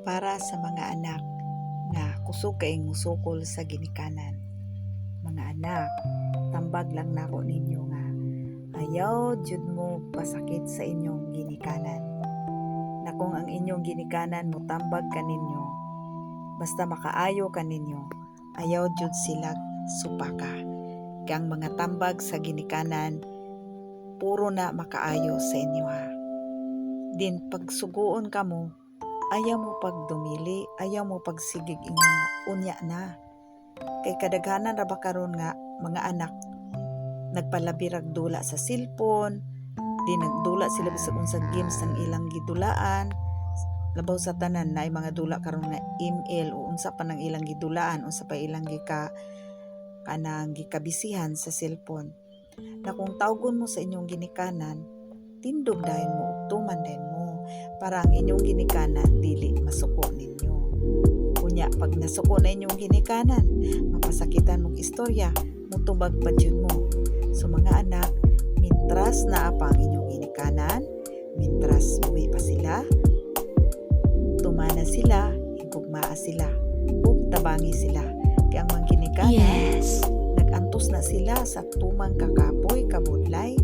para sa mga anak nga kusog kaing musukol sa ginikanan. Mga anak, tambag lang nako ninyo nga ayaw jud mo pasakit sa inyong ginikanan. Na kung ang inyong ginikanan mo tambag kaninyo, basta makaayo kaninyo, ayaw jud sila supaka. Kang mga tambag sa ginikanan, puro na makaayo sa inyo ha. Din pagsuguon ka mo, ayaw mo pagdumili, ayaw mo pagsigig inyong unya na. Kay kadaghanan ra ba karon nga mga anak nagpalabirag dula sa cellphone, di nagdula sila bisag unsang games ng ilang gidulaan. Labaw sa tanan na mga dula karon nga email o unsa pa nang ilang gidulaan, unsa pa ilang kanang gikabisihan sa cellphone. Na kung tawgon mo sa inyong ginikanan, tindog dayon mo ug tuman dayon mo para ang inyong ginikanan dili masuko ninyo. Unya pag nasuko na inyong ginikanan, mapasakitan mong istorya, mutubag pa jud mo. So mga anak, mintras na apa ang inyong ginikanan, mintras buhi pa sila, tumana sila, higugmaa sila, ug tabangi sila. Kaya ang mga ginikanan, nagantos na sila sa tumang kakapoy, kabudlay,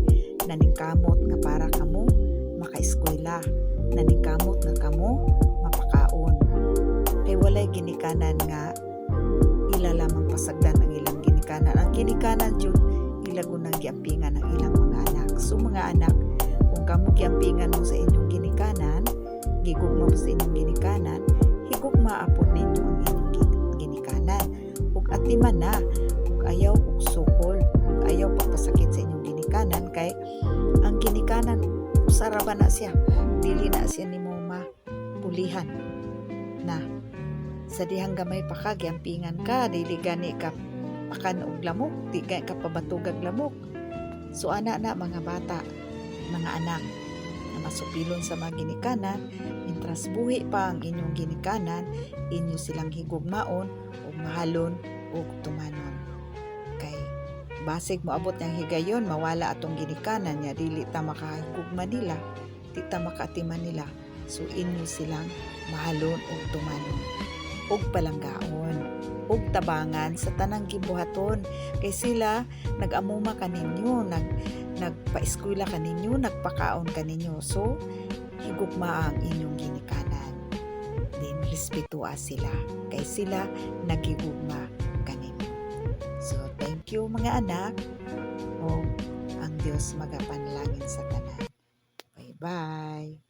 naningkamot nga para kamo makaeskwela, naningkamot nga kamo mapakaon. Kay walay ginikanan nga ila lamang pasagdan ang ilang ginikanan. Ang ginikanan jud ilagon ng giampingan ng ilang mga anak. So mga anak, kung kamo giampingan mo sa inyong ginikanan, gigugma mo sa inyong ginikanan, higugma apod ninyo ang inyong ginikanan. Ug atiman na, ug ayaw ug sukol, ug ayaw pagpasakit sa inyong ginikanan kay ang ginikanan usara ba na siya, dili na siya nimo mapulihan na sa dihang gamay pa ka giampingan ka, dili gani ka pakan og lamok, di gani ka pabatugag lamok. So ana na mga bata, mga anak na masupilon sa mga ginikanan, mintras buhi pa ang inyong ginikanan, inyo silang higugmaon ug mahalon ug tumanon. Kay basig mo abot ng higayon, mawala atong ginikanan niya, dili ta makahigugma nila, di ta makatiman nila. So inyo silang mahalon ug tumanon ug palanggaon ug tabangan sa tanang gibuhaton. Kay sila nag-amuma kaninyo, nagpa-eskwela kaninyo, nagpakaon kaninyo. So higugma ang inyong ginikanan, din respetua sila kay sila nagigugma kaninyo. So thank you mga anak, o ang Dios magapanlangin sa tanan. Bye bye.